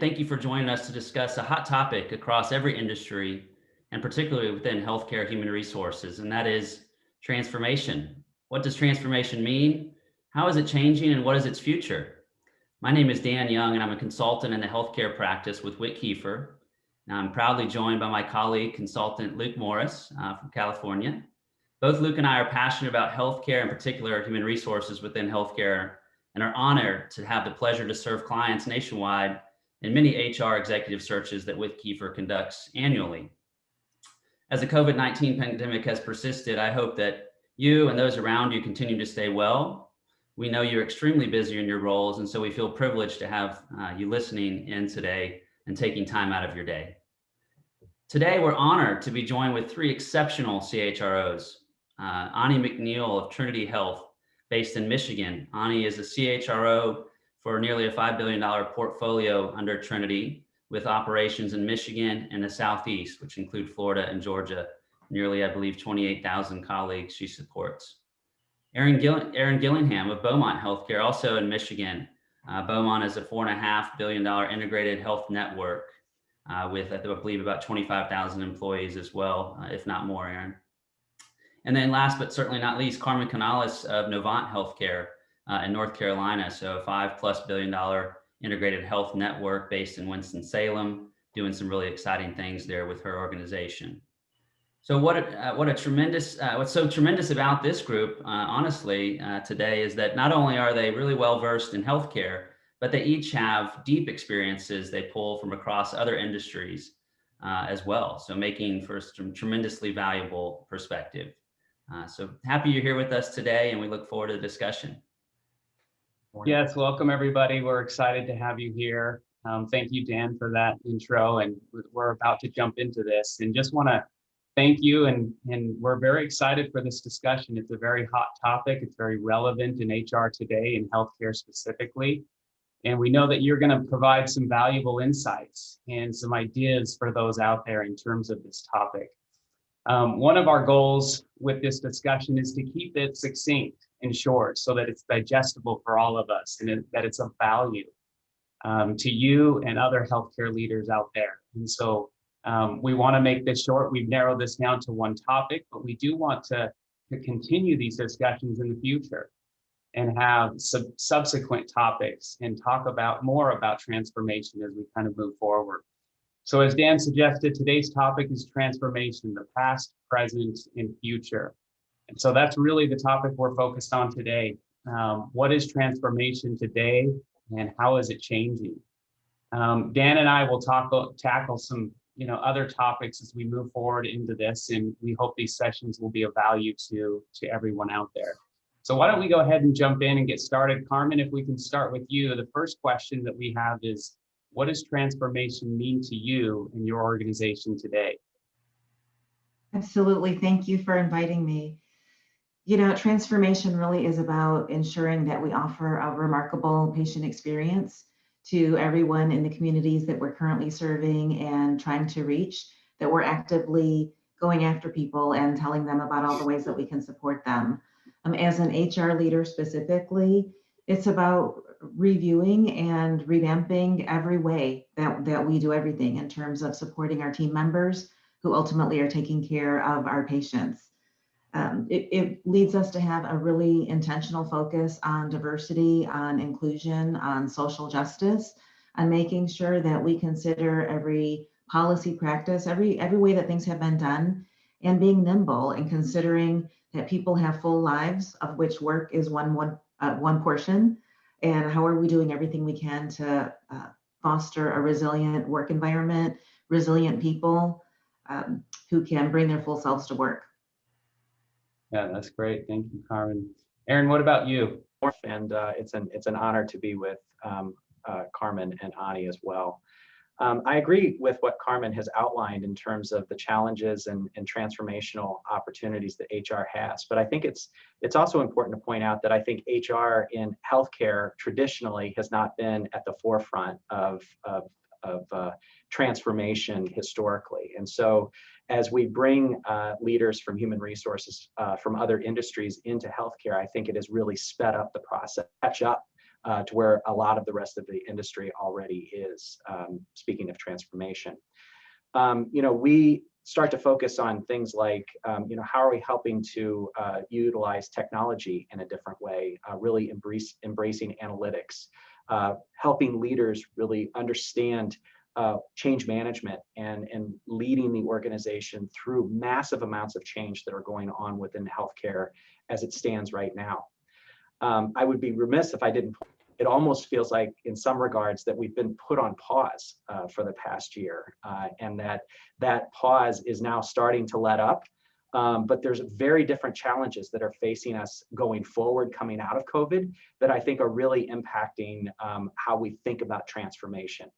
thank you for joining us to discuss a hot topic across every industry, and particularly within healthcare human resources, and that is transformation. What does transformation mean? How is it changing, and what is its future? My name is Dan Young, and I'm a consultant in the healthcare practice with Kiefer. Now, I'm proudly joined by my colleague, consultant Luke Morris from California. Both Luke and I are passionate about healthcare, in particular human resources within healthcare, and are honored to have the pleasure to serve clients nationwide in many HR executive searches that Kiefer conducts annually. As the COVID-19 pandemic has persisted, I hope that you and those around you continue to stay well. We know you're extremely busy in your roles, and so we feel privileged to have you listening in today and taking time out of your day. Today, we're honored to be joined with three exceptional CHROs. Ani Mcneil of Trinity Health, based in Michigan. Ani is a CHRO for nearly a $5 billion portfolio under Trinity, with operations in Michigan and the Southeast, which include Florida and Georgia. Nearly, I believe, 28,000 colleagues she supports. Erin Gillingham of Beaumont Healthcare, also in Michigan. Beaumont is a $4.5 billion integrated health network with, I believe, about 25,000 employees as well, if not more, Erin. And then last but certainly not least, Carmen Canales of Novant Healthcare in North Carolina. So a $5+ billion integrated health network based in Winston-Salem, doing some really exciting things there with her organization. So what's so tremendous about this group, honestly, today is that not only are they really well versed in healthcare, but they each have deep experiences they pull from across other industries as well. So making for some tremendously valuable perspective. So happy you're here with us today, and we look forward to the discussion. Yes, welcome everybody. We're excited to have you here. Thank you, Dan, for that intro, and we're about to jump into this. And just want to thank you, and we're very excited for this discussion. It's a very hot topic. It's very relevant in HR today, in healthcare specifically. And we know that you're going to provide some valuable insights and some ideas for those out there in terms of this topic. One of our goals with this discussion is to keep it succinct and short so that it's digestible for all of us and that it's of value to you and other healthcare leaders out there. And so we want to make this short. We've narrowed this down to one topic, but we do want to continue these discussions in the future and have subsequent topics and talk more about transformation as we kind of move forward. So as Dan suggested, today's topic is transformation, the past, present, and future. And so that's really the topic we're focused on today. What is transformation today, and how is it changing? Dan and I will tackle some other topics as we move forward into this, and we hope these sessions will be of value to everyone out there. So why don't we go ahead and jump in and get started. Carmen, if we can start with you. The first question that we have is, what does transformation mean to you in your organization today? Absolutely. Thank you for inviting me. Transformation really is about ensuring that we offer a remarkable patient experience to everyone in the communities that we're currently serving and trying to reach, that we're actively going after people and telling them about all the ways that we can support them. As an HR leader specifically, it's about reviewing and revamping every way that we do everything in terms of supporting our team members who ultimately are taking care of our patients. It leads us to have a really intentional focus on diversity, on inclusion, on social justice, on making sure that we consider every policy practice, every way that things have been done, and being nimble and considering that people have full lives, of which work is one portion. And how are we doing everything we can to foster a resilient work environment, resilient people who can bring their full selves to work. Yeah, that's great. Thank you, Carmen. Erin, what about you? And it's an honor to be with Carmen and Ani as well. I agree with what Carmen has outlined in terms of the challenges and transformational opportunities that HR has. But I think it's also important to point out that I think HR in healthcare traditionally has not been at the forefront of transformation historically. And so as we bring leaders from human resources from other industries into healthcare, I think it has really sped up the process, catch up to where a lot of the rest of the industry already is, speaking of transformation. We start to focus on things like, how are we helping to utilize technology in a different way, really embracing analytics, helping leaders really understand change management and leading the organization through massive amounts of change that are going on within healthcare as it stands right now. I would be remiss if I didn't. It almost feels like, in some regards, that we've been put on pause for the past year, and that pause is now starting to let up. But there's very different challenges that are facing us going forward, coming out of COVID, that I think are really impacting how we think about transformation.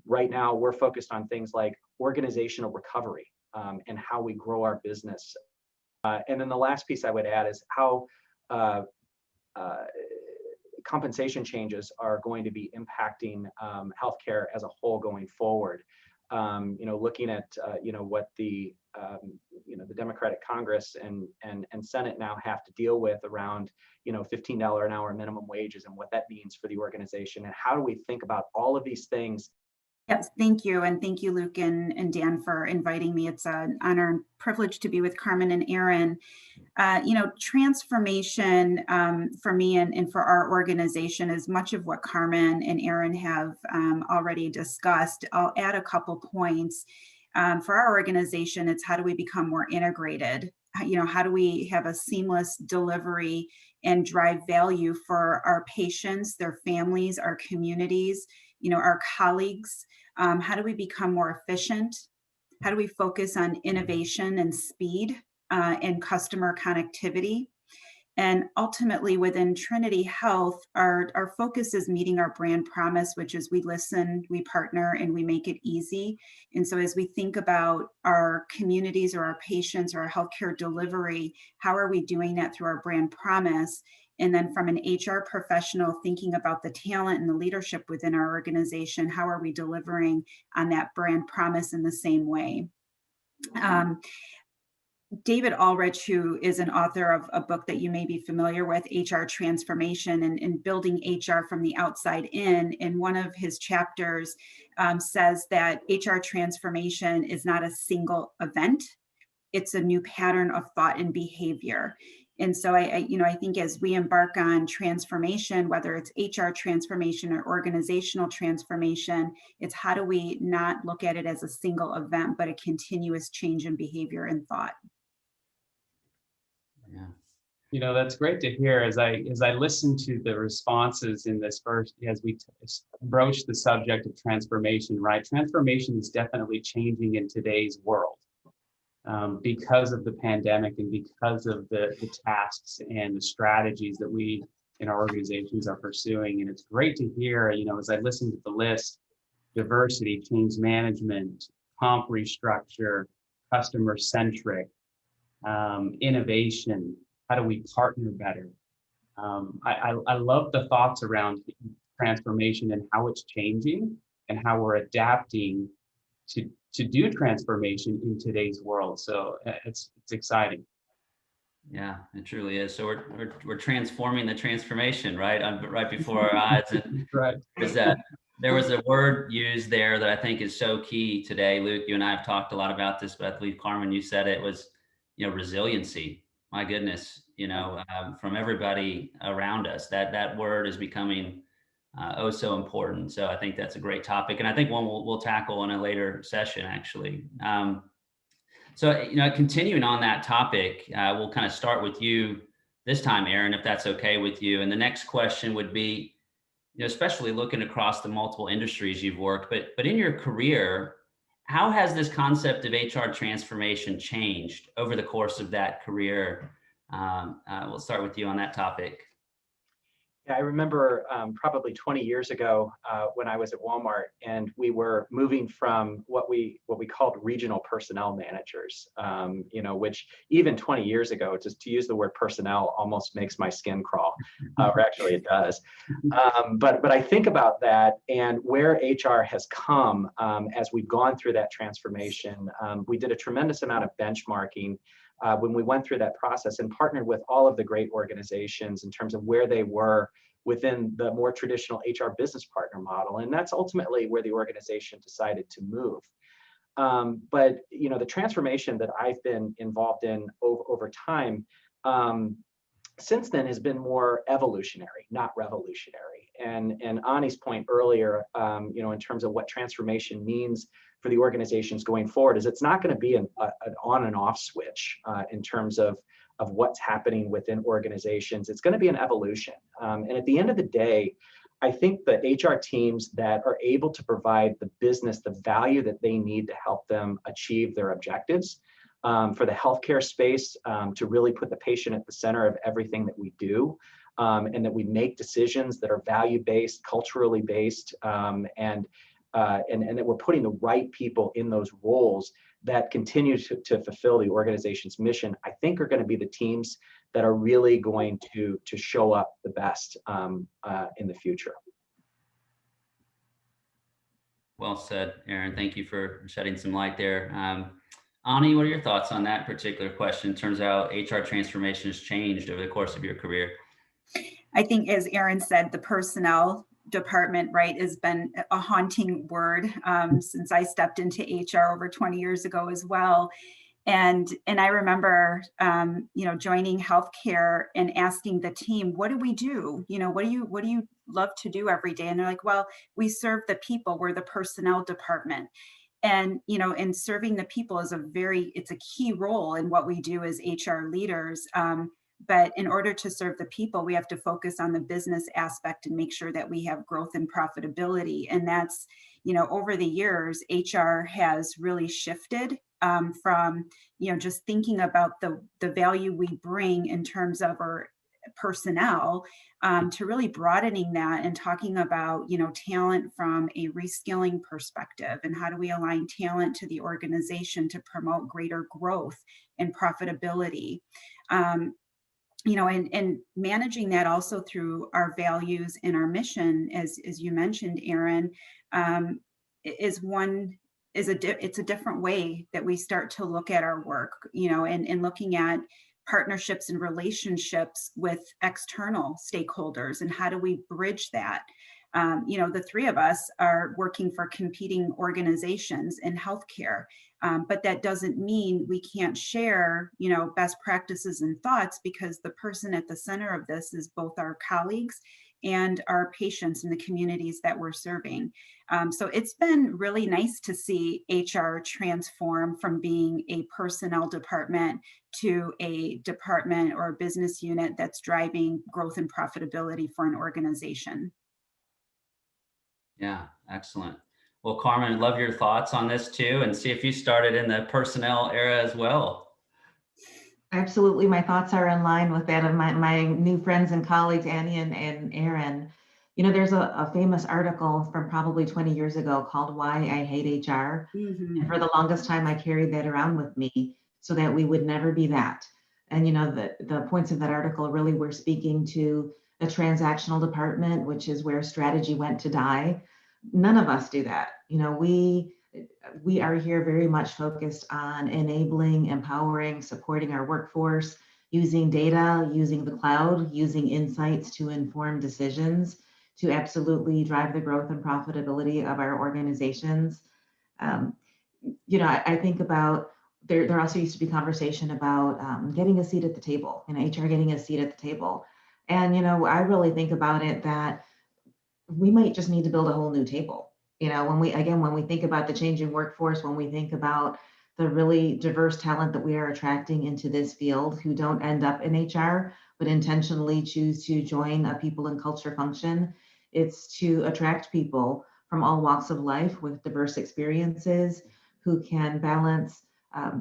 Right now, we're focused on things like organizational recovery and how we grow our business. And then the last piece I would add is how compensation changes are going to be impacting healthcare as a whole going forward. Looking at what the Democratic Congress and Senate now have to deal with around $15 an hour minimum wages and what that means for the organization, and how do we think about all of these things. Yes, thank you. And thank you, Luke and Dan, for inviting me. It's an honor and privilege to be with Carmen and Aaron. Transformation for me and for our organization is much of what Carmen and Aaron have already discussed. I'll add a couple points. For our organization, it's how do we become more integrated? How do we have a seamless delivery and drive value for our patients, their families, our communities, our colleagues? How do we become more efficient? How do we focus on innovation and speed and customer connectivity? And ultimately, within Trinity Health, our focus is meeting our brand promise, which is we listen, we partner, and we make it easy. And so as we think about our communities or our patients or our healthcare delivery, how are we doing that through our brand promise? And then from an HR professional thinking about the talent and the leadership within our organization, how are we delivering on that brand promise in the same way? David Ulrich, who is an author of a book that you may be familiar with, HR Transformation and Building HR from the Outside in one of his chapters says that HR transformation is not a single event. It's a new pattern of thought and behavior. And so I think as we embark on transformation, whether it's HR transformation or organizational transformation, it's how do we not look at it as a single event, but a continuous change in behavior and thought. Yeah. That's great to hear. As I listen to the responses in this first, as we broach the subject of transformation, right? Transformation is definitely changing in today's world. Because of the pandemic and because of the tasks and the strategies that we in our organizations are pursuing. And it's great to hear, as I listen to the list, diversity, change management, comp restructure, customer centric, innovation, how do we partner better? I love the thoughts around transformation and how it's changing and how we're adapting to do transformation in today's world. So it's exciting. Yeah, it truly is. So we're transforming the transformation, right? Right before our eyes. And right. There was a word used there that I think is so key today. Luke, you and I have talked a lot about this, but I believe Carmen, you said it was, resiliency. My goodness, from everybody around us, that word is becoming oh so important. So I think that's a great topic, and I think one we'll tackle in a later session, actually. So continuing on that topic, we'll kind of start with you this time, Aaron, if that's okay with you. And the next question would be, especially looking across the multiple industries you've worked, but in your career, how has this concept of HR transformation changed over the course of that career? We'll start with you on that topic. Yeah, I remember probably 20 years ago when I was at Walmart, and we were moving from what we called regional personnel managers, which even 20 years ago, just to use the word personnel almost makes my skin crawl, or actually it does. But I think about that and where HR has come as we've gone through that transformation. We did a tremendous amount of benchmarking when we went through that process and partnered with all of the great organizations in terms of where they were within the more traditional HR business partner model. And that's ultimately where the organization decided to move. But the transformation that I've been involved in over time since then has been more evolutionary, not revolutionary. And Ani's point earlier, in terms of what transformation means for the organizations going forward, is it's not going to be an on and off switch in terms of what's happening within organizations. It's going to be an evolution. And at the end of the day, I think the HR teams that are able to provide the business the value that they need to help them achieve their objectives, for the healthcare space, to really put the patient at the center of everything that we do, and that we make decisions that are value-based, culturally based, and that we're putting the right people in those roles that continue to fulfill the organization's mission, I think are going to be the teams that are really going to show up the best in the future. Well said, Aaron. Thank you for shedding some light there. Ani, what are your thoughts on that particular question in terms of how HR transformation has changed over the course of your career? I think, as Aaron said, the personnel department, right, has been a haunting word since I stepped into HR over 20 years ago as well. And I remember, joining healthcare and asking the team, what do we do? What do you love to do every day? And they're like, well, we serve the people. We're the personnel department. And, and serving the people is it's a key role in what we do as HR leaders. But in order to serve the people, we have to focus on the business aspect and make sure that we have growth and profitability. And that's, over the years, HR has really shifted from, just thinking about the value we bring in terms of our personnel, to really broadening that and talking about, talent from a reskilling perspective, and how do we align talent to the organization to promote greater growth and profitability. And managing that also through our values and our mission, as you mentioned, Aaron, it's a different way that we start to look at our work, and looking at partnerships and relationships with external stakeholders, and how do we bridge that? The three of us are working for competing organizations in healthcare, but that doesn't mean we can't share, best practices and thoughts, because the person at the center of this is both our colleagues and our patients in the communities that we're serving. So it's been really nice to see HR transform from being a personnel department to a department or a business unit that's driving growth and profitability for an organization. Yeah, excellent. Well, Carmen, I'd love your thoughts on this too, and see if you started in the personnel era as well. Absolutely. My thoughts are in line with that of my new friends and colleagues, Annie and Aaron. There's a famous article from probably 20 years ago called Why I Hate HR. Mm-hmm. And for the longest time, I carried that around with me so that we would never be that. And, the points of that article really were speaking to the transactional department, which is where strategy went to die. None of us do that. We are here very much focused on enabling, empowering, supporting our workforce, using data, using the cloud, using insights to inform decisions, to absolutely drive the growth and profitability of our organizations. I think about, there also used to be conversation about getting a seat at the table, HR getting a seat at the table. And, I really think about it that we might just need to build a whole new table. When we think about the changing workforce, when we think about the really diverse talent that we are attracting into this field, who don't end up in HR, but intentionally choose to join a people and culture function, it's to attract people from all walks of life with diverse experiences, who can balance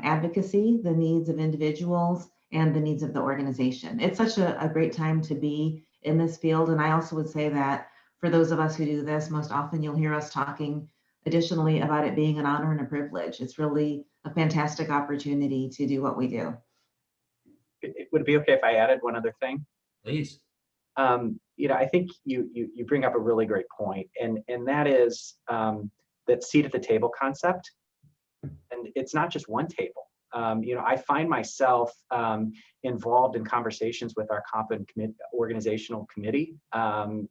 advocacy, the needs of individuals, and the needs of the organization. It's such a great time to be in this field. And I also would say that for those of us who do this, most often you'll hear us talking additionally about it being an honor and a privilege. It's really a fantastic opportunity to do what we do. Would it be okay if I added one other thing? Please. I think you bring up a really great point, and that is that seat at the table concept. And it's not just one table. I find myself involved in conversations with our comp and organizational committee,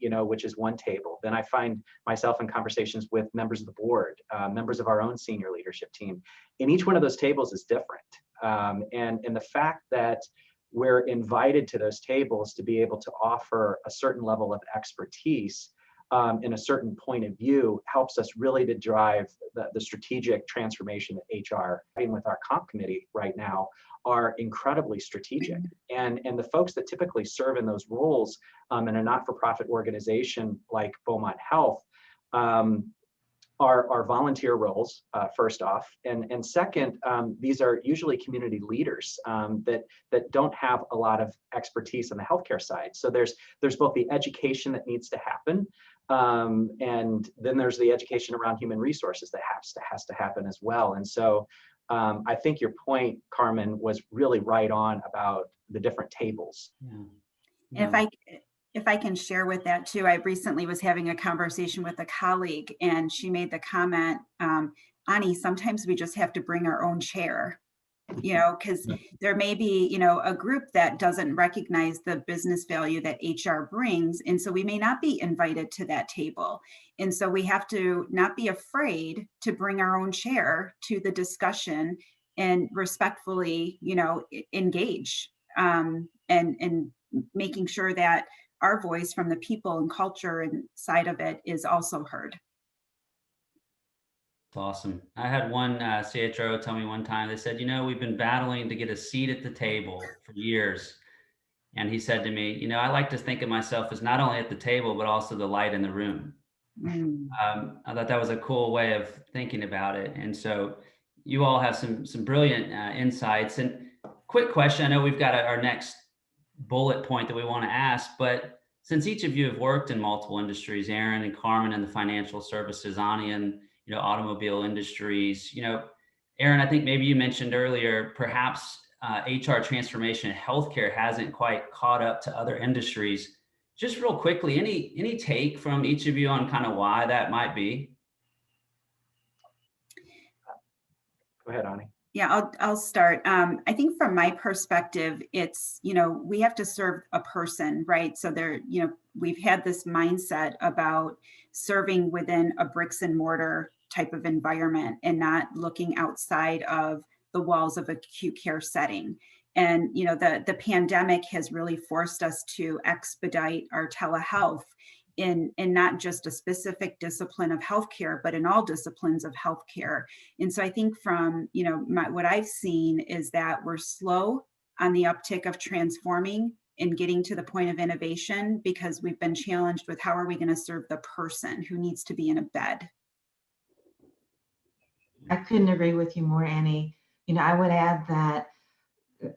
which is one table. Then I find myself in conversations with members of the board, members of our own senior leadership team. And each one of those tables is different. And the fact that we're invited to those tables to be able to offer a certain level of expertise in a certain point of view helps us really to drive the strategic transformation that HR, with our comp committee right now, are incredibly strategic. And the folks that typically serve in those roles in a not-for-profit organization like Beaumont Health are volunteer roles, first off, and second, these are usually community leaders that don't have a lot of expertise on the healthcare side. So there's both the education that needs to happen, and then there's the education around human resources that has to happen as well. And so I think your point, Carmen, was really right on about the different tables. Yeah. If I can share with that too, I recently was having a conversation with a colleague and she made the comment, Ani, sometimes we just have to bring our own chair, because there may be, a group that doesn't recognize the business value that HR brings. And so we may not be invited to that table. And so we have to not be afraid to bring our own chair to the discussion and respectfully, engage and making sure that our voice from the people and culture and side of it is also heard. Awesome. I had one CHRO tell me one time, they said, we've been battling to get a seat at the table for years. And he said to me, I like to think of myself as not only at the table, but also the light in the room. I thought that was a cool way of thinking about it. And so you all have some brilliant insights. And quick question, I know we've got our next bullet point that we want to ask, but since each of you have worked in multiple industries, Aaron and Carmen in the financial services, Ani in automobile industries, Aaron, I think maybe you mentioned earlier, perhaps HR transformation in healthcare hasn't quite caught up to other industries. Just real quickly, any take from each of you on kind of why that might be? Go ahead, Ani. Yeah, I'll start. I think from my perspective, it's, we have to serve a person, right? So we've had this mindset about serving within a bricks and mortar type of environment and not looking outside of the walls of acute care setting. And, the pandemic has really forced us to expedite our telehealth in not just a specific discipline of healthcare, but in all disciplines of healthcare. And so I think from, what I've seen is that we're slow on the uptick of transforming and getting to the point of innovation because we've been challenged with how are we going to serve the person who needs to be in a bed. I couldn't agree with you more, Annie. I would add that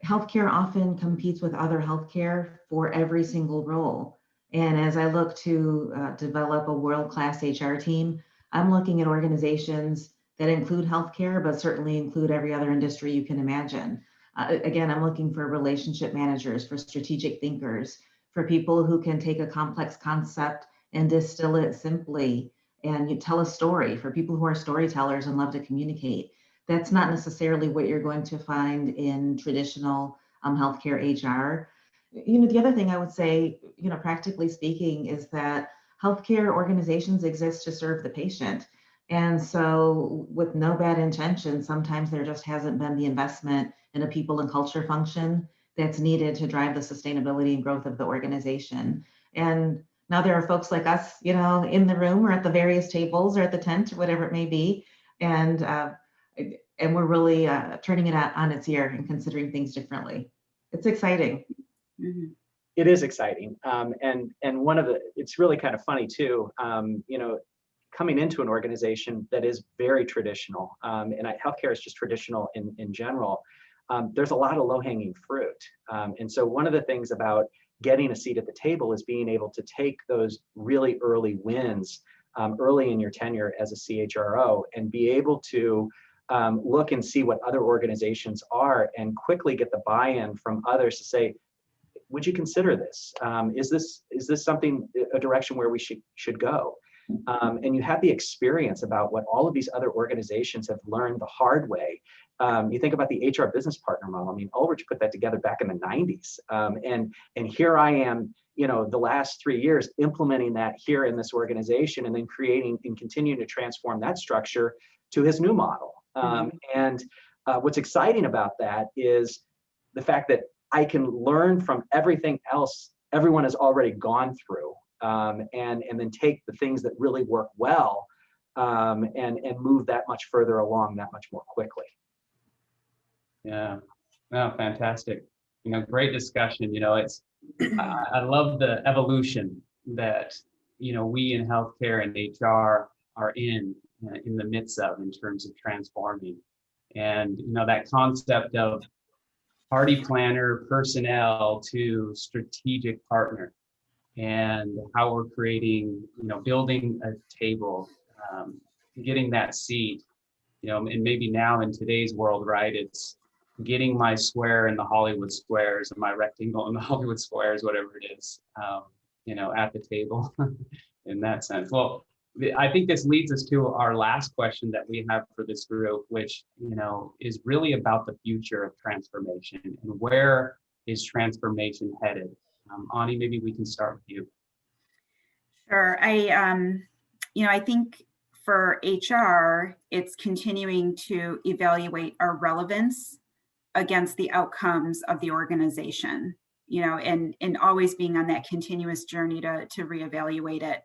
healthcare often competes with other healthcare for every single role. And as I look to develop a world-class HR team, I'm looking at organizations that include healthcare, but certainly include every other industry you can imagine. Again, I'm looking for relationship managers, for strategic thinkers, for people who can take a complex concept and distill it simply, and you tell a story, for people who are storytellers and love to communicate. That's not necessarily what you're going to find in traditional healthcare HR. The other thing I would say, practically speaking, is that healthcare organizations exist to serve the patient. And so with no bad intention, sometimes there just hasn't been the investment in a people and culture function that's needed to drive the sustainability and growth of the organization. And now there are folks like us, in the room or at the various tables or at the tent or whatever it may be. And we're really turning it on its ear and considering things differently. It's exciting. Mm-hmm. It is exciting. And it's really kind of funny too, coming into an organization that is very traditional, and healthcare is just traditional in general, there's a lot of low-hanging fruit. And so one of the things about getting a seat at the table is being able to take those really early wins early in your tenure as a CHRO and be able to look and see what other organizations are and quickly get the buy-in from others to say, would you consider this? Is this something, a direction where we should go? and you have the experience about what all of these other organizations have learned the hard way. You think about the HR business partner model. I mean, Ulrich put that together back in the 90s. And here I am, the last 3 years implementing that here in this organization, and then creating and continuing to transform that structure to his new model. And what's exciting about that is the fact that I can learn from everything else everyone has already gone through, and then take the things that really work well, and move that much further along that much more quickly. Yeah, no, fantastic. Great discussion. I love the evolution that, we in healthcare and HR are in the midst of, in terms of transforming. And, that concept of party planner personnel to strategic partner, and how we're creating, building a table, getting that seat, and maybe now in today's world, right, it's getting my square in the Hollywood squares, and my rectangle in the Hollywood squares, whatever it is, at the table in that sense. Well, I think this leads us to our last question that we have for this group, which, is really about the future of transformation, and where is transformation headed? Ani, maybe we can start with you. Sure. I think for HR, it's continuing to evaluate our relevance against the outcomes of the organization, and always being on that continuous journey to reevaluate it.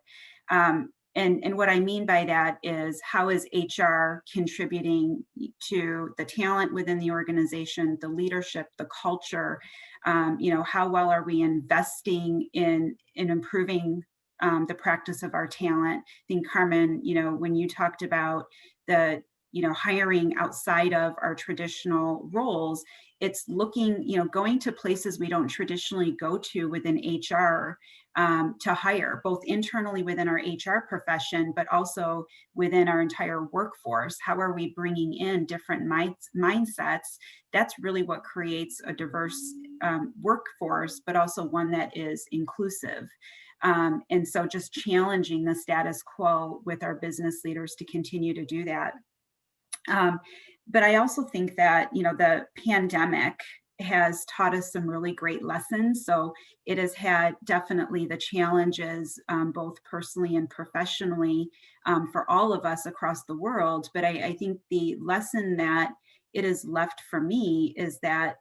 And what I mean by that is, how is HR contributing to the talent within the organization, the leadership, the culture? How well are we investing in improving the practice of our talent? I think, Carmen, when you talked about the hiring outside of our traditional roles, it's looking, going to places we don't traditionally go to within HR, to hire, both internally within our HR profession, but also within our entire workforce. How are we bringing in different mindsets? That's really what creates a diverse workforce, but also one that is inclusive. And so just challenging the status quo with our business leaders to continue to do that. But I also think that, the pandemic has taught us some really great lessons. So it has had definitely the challenges, both personally and professionally, for all of us across the world. But I think the lesson that it has left for me is that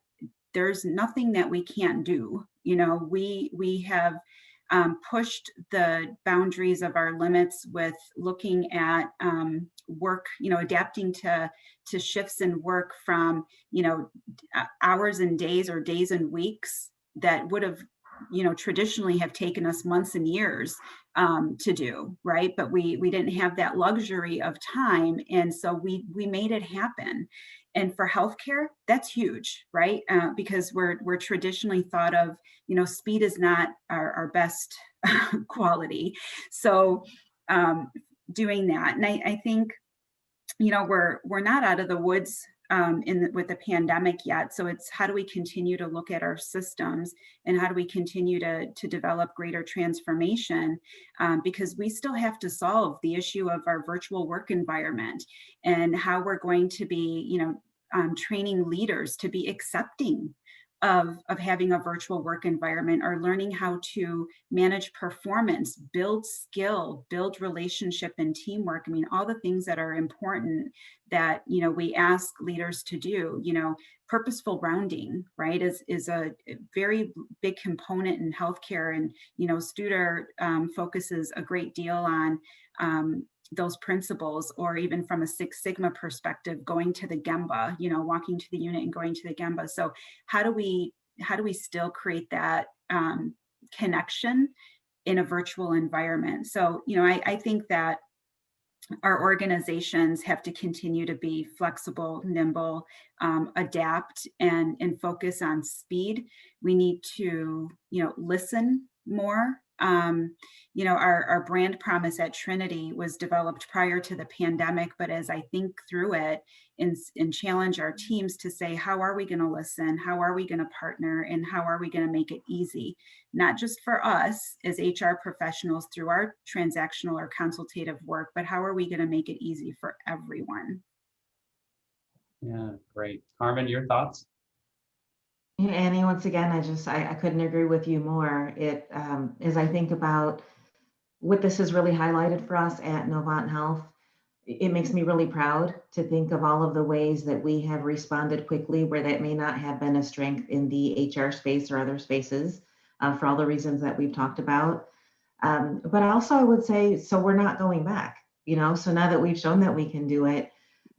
there's nothing that we can't do. We have pushed the boundaries of our limits with looking at work, adapting to shifts in work from, hours and days, or days and weeks that would have, traditionally have taken us months and years to do, right? But we didn't have that luxury of time. And so we made it happen. And for healthcare, that's huge, right? Because we're traditionally thought of, speed is not our best quality. So doing that, and I think, we're not out of the woods with the pandemic yet. So it's, how do we continue to look at our systems, and how do we continue to develop greater transformation? Because we still have to solve the issue of our virtual work environment, and how we're going to be, training leaders to be accepting of having a virtual work environment, or learning how to manage performance, build skill, build relationship and teamwork. I mean, all the things that are important that, we ask leaders to do. Purposeful rounding, right, is a very big component in healthcare. And, Studer focuses a great deal on those principles, or even from a Six Sigma perspective, going to the Gemba, walking to the unit and going to the Gemba. So how do we still create that connection in a virtual environment? So, I think that our organizations have to continue to be flexible, nimble, adapt, and focus on speed. We need to, listen more You know, our brand promise at Trinity was developed prior to the pandemic, but as I think through it and challenge our teams to say, how are we going to listen? How are we going to partner? And how are we going to make it easy? Not just for us as HR professionals through our transactional or consultative work, but how are we going to make it easy for everyone? Yeah, great. Carmen, your thoughts? Yeah, Annie, once again, I couldn't agree with you more. As I think about what this has really highlighted for us at Novant Health, it makes me really proud to think of all of the ways that we have responded quickly where that may not have been a strength in the HR space or other spaces, for all the reasons that we've talked about. But also I would say, so we're not going back, so now that we've shown that we can do it,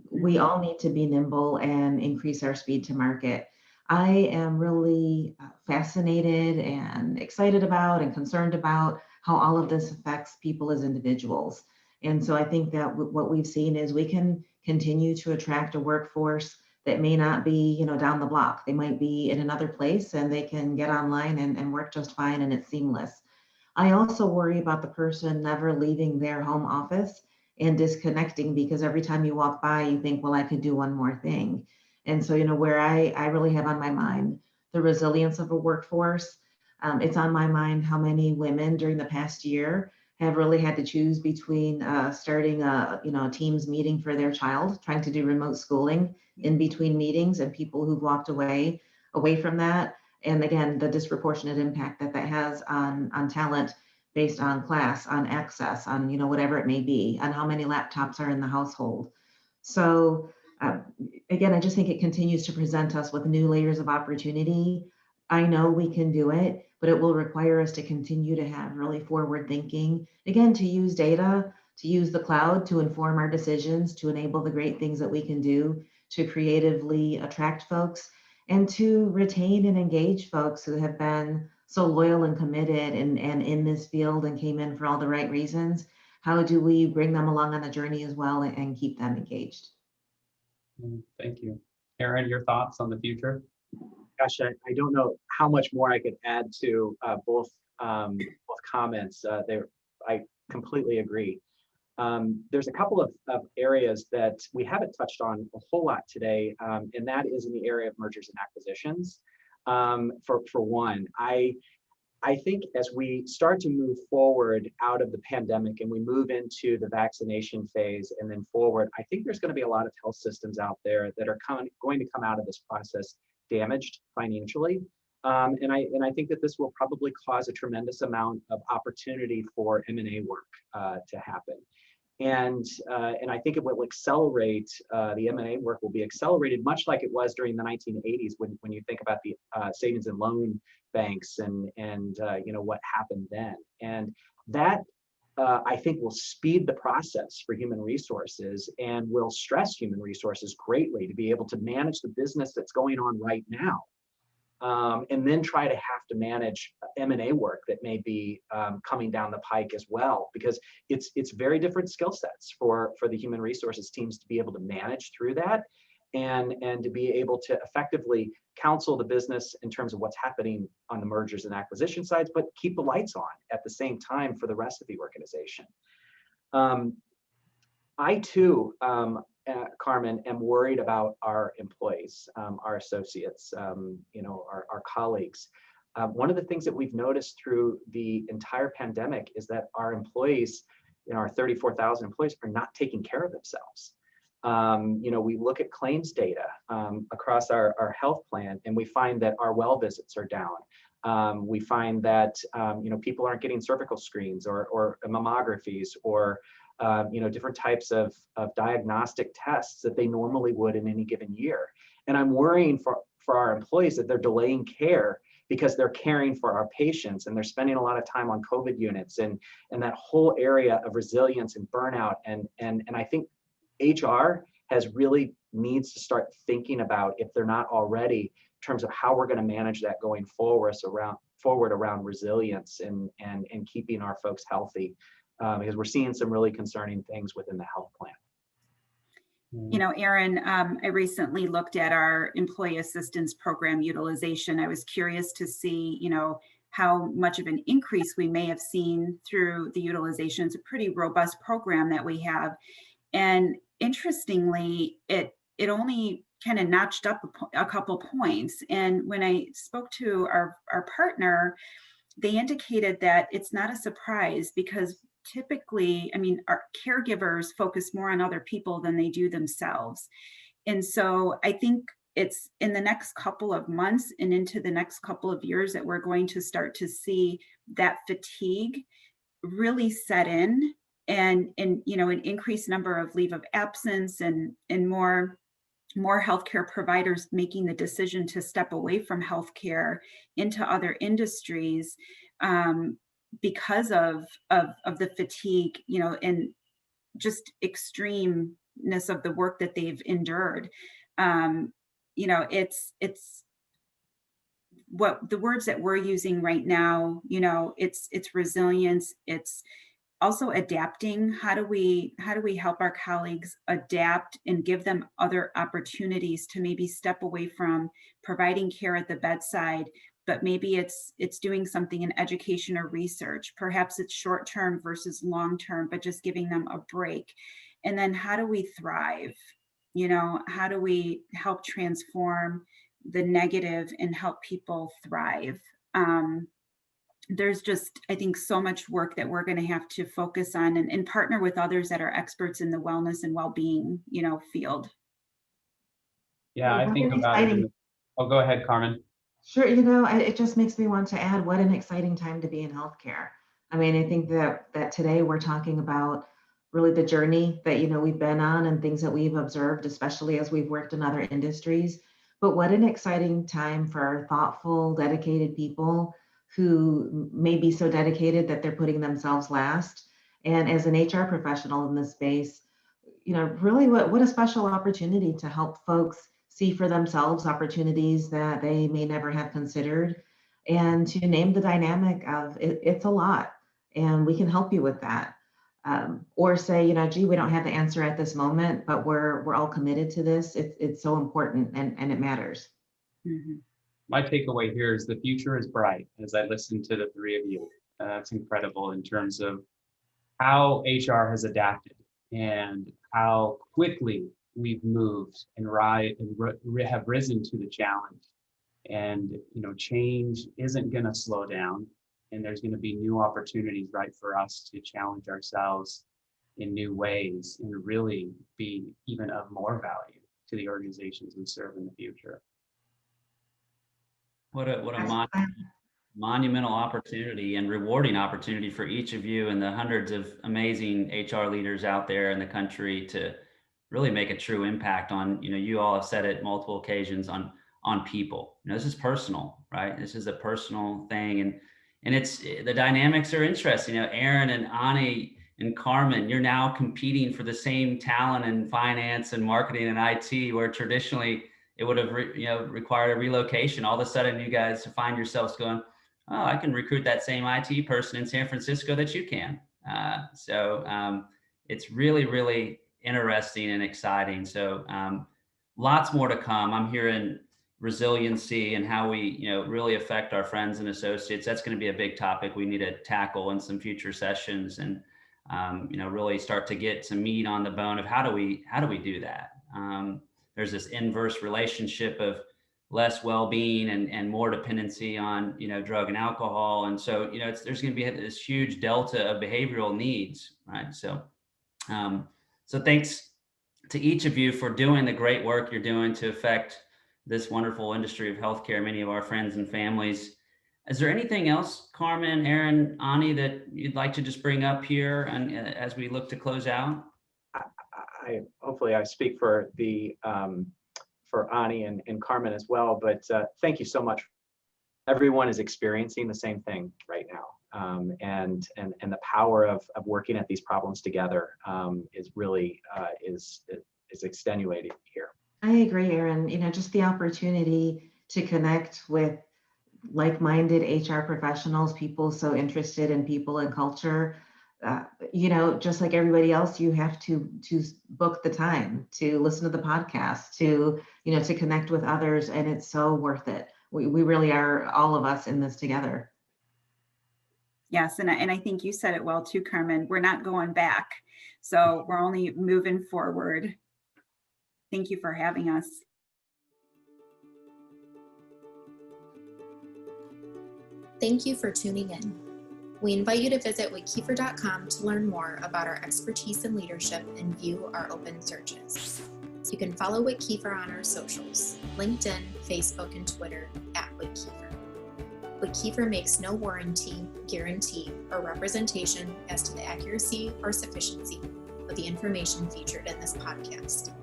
we all need to be nimble and increase our speed to market. I am really fascinated and excited about and concerned about how all of this affects people as individuals. And so I think that what we've seen is we can continue to attract a workforce that may not be, down the block. They might be in another place and they can get online and work just fine and it's seamless. I also worry about the person never leaving their home office and disconnecting because every time you walk by, you think, well, I could do one more thing. And so, where I really have on my mind the resilience of a workforce, it's on my mind how many women during the past year have really had to choose between starting a Teams meeting for their child, trying to do remote schooling in between meetings, and people who've walked away from that. And again, the disproportionate impact that has on talent based on class, on access, on whatever it may be, on how many laptops are in the household. So again, I just think it continues to present us with new layers of opportunity. I know we can do it, but it will require us to continue to have really forward thinking, again, to use data, to use the cloud to inform our decisions, to enable the great things that we can do, to creatively attract folks, and to retain and engage folks who have been so loyal and committed and in this field and came in for all the right reasons. How do we bring them along on the journey as well and keep them engaged? Thank you. Aaron, your thoughts on the future? Gosh, I don't know how much more I could add to both comments. I completely agree. There's a couple of areas that we haven't touched on a whole lot today, and that is in the area of mergers and acquisitions. For one, I think as we start to move forward out of the pandemic and we move into the vaccination phase and then forward, I think there's going to be a lot of health systems out there that are going to come out of this process damaged financially. And I think that this will probably cause a tremendous amount of opportunity for M&A work to happen. And I think it will accelerate, the M&A work will be accelerated much like it was during the 1980s when you think about the savings and loan banks and what happened then. And that I think will speed the process for human resources and will stress human resources greatly to be able to manage the business that's going on right now. And then try to have to manage M&A work that may be coming down the pike as well, because it's very different skill sets for the human resources teams to be able to manage through that and to be able to effectively counsel the business in terms of what's happening on the mergers and acquisition sides, but keep the lights on at the same time for the rest of the organization. I too, Carmen, am worried about our employees, our associates, our colleagues. One of the things that we've noticed through the entire pandemic is that our employees, our 34,000 employees, are not taking care of themselves. We look at claims data across our health plan, and we find that our well visits are down. We find that people aren't getting cervical screens or mammographies or different types of diagnostic tests that they normally would in any given year. And I'm worrying for our employees that they're delaying care because they're caring for our patients and they're spending a lot of time on COVID units and that whole area of resilience and burnout. And I think HR really needs to start thinking about, if they're not already, in terms of how we're going to manage that going forward around resilience and keeping our folks healthy. Because we're seeing some really concerning things within the health plan. Aaron, I recently looked at our employee assistance program utilization. I was curious to see, how much of an increase we may have seen through the utilization. It's a pretty robust program that we have. And interestingly, it only kind of notched up a couple points. And when I spoke to our partner, they indicated that it's not a surprise because typically, I mean, our caregivers focus more on other people than they do themselves. And so I think it's in the next couple of months and into the next couple of years that we're going to start to see that fatigue really set in, and you know, an increased number of leave of absence and more healthcare providers making the decision to step away from healthcare into other industries, because of the fatigue, you know, and just extremeness of the work that they've endured. You know, it's what the words that we're using right now, you know, it's resilience, it's also adapting. How do we help our colleagues adapt and give them other opportunities to maybe step away from providing care at the bedside, but maybe it's doing something in education or research. Perhaps it's short term versus long term, but just giving them a break. And then how do we thrive? You know, how do we help transform the negative and help people thrive? There's just, I think, so much work that we're going to have to focus on and partner with others that are experts in the wellness and well-being, you know, field. Yeah, I What think an about it. exciting, Oh, go ahead, Carmen. sure, you know, it just makes me want to add what an exciting time to be in healthcare. I mean, I think that today we're talking about really the journey that, you know, we've been on and things that we've observed, especially as we've worked in other industries. But what an exciting time for thoughtful, dedicated people who may be so dedicated that they're putting themselves last. And as an HR professional in this space, you know, really what a special opportunity to help folks see for themselves opportunities that they may never have considered, and to name the dynamic of it, it's a lot and we can help you with that. Or say, you know, gee, we don't have the answer at this moment, but we're all committed to this. It's so important and it matters. Mhm. My takeaway here is the future is bright as I listen to the three of you. It's incredible in terms of how HR has adapted and how quickly we've moved and have risen to the challenge. And you know, change isn't going to slow down, and there's going to be new opportunities, right, for us to challenge ourselves in new ways and really be even of more value to the organizations we serve in the future. What a monumental opportunity and rewarding opportunity for each of you and the hundreds of amazing HR leaders out there in the country to really make a true impact on, you know, you all have said it multiple occasions, on people. You know, this is personal, right? This is a personal thing. And it's, the dynamics are interesting. You know, Aaron and Ani and Carmen, you're now competing for the same talent in finance and marketing and IT, where traditionally it would have required a relocation. All of a sudden you guys find yourselves going, oh, I can recruit that same IT person in San Francisco that you can. It's really, really interesting and exciting. So lots more to come. I'm hearing resiliency and how we, you know, really affect our friends and associates. That's going to be a big topic we need to tackle in some future sessions, and you know, really start to get some meat on the bone of how do we do that. There's this inverse relationship of less well-being and more dependency on, you know, drug and alcohol. And so, you know, there's going to be this huge delta of behavioral needs, right? So, so thanks to each of you for doing the great work you're doing to affect this wonderful industry of healthcare, many of our friends and families. Is there anything else, Carmen, Aaron, Ani, that you'd like to just bring up here and as we look to close out? Hopefully I speak for Ani and Carmen as well, but thank you so much. Everyone is experiencing the same thing right now, and the power of working at these problems together is really is extenuating here. I agree, Aaron. You know, just the opportunity to connect with like-minded HR professionals, people so interested in people and culture. You know, just like everybody else, you have to book the time to listen to the podcast, to, you know, to connect with others, and it's so worth it. We really are, all of us in this together. Yes, and I think you said it well too, Carmen. We're not going back. So we're only moving forward. Thank you for having us. Thank you for tuning in. We invite you to visit wickkiefer.com to learn more about our expertise in leadership and view our open searches. You can follow Wickkiefer on our socials, LinkedIn, Facebook, and Twitter @Wickkiefer. Wickkiefer makes no warranty, guarantee, or representation as to the accuracy or sufficiency of the information featured in this podcast.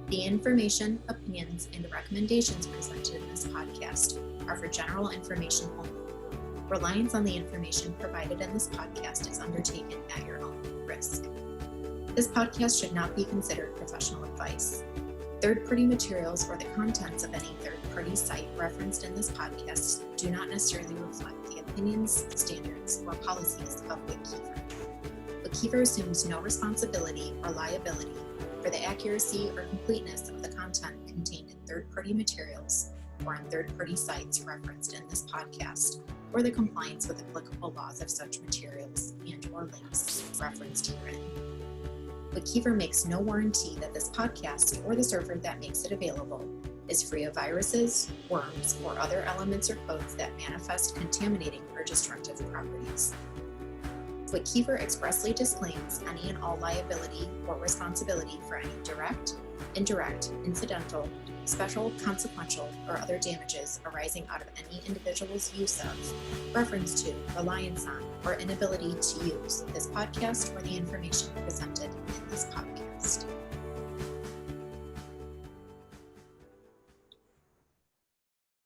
The information, opinions, and recommendations presented in this podcast are for general information only. Reliance on the information provided in this podcast is undertaken at your own risk. This podcast should not be considered professional advice. Third-party materials or the contents of any third-party site referenced in this podcast do not necessarily reflect the opinions, standards, or policies of Wickkiefer. Wickkiefer assumes no responsibility or liability for the accuracy or completeness of the content contained in third-party materials or on third-party sites referenced in this podcast, or the compliance with applicable laws of such materials and/or links referenced herein. Wickkiefer makes no warranty that this podcast or the server that makes it available is free of viruses, worms, or other elements or codes that manifest contaminating or destructive properties. Wickkiefer expressly disclaims any and all liability or responsibility for any direct, indirect, incidental, special, consequential, or other damages arising out of any individual's use of, reference to, reliance on, or inability to use this podcast or the information presented in this podcast.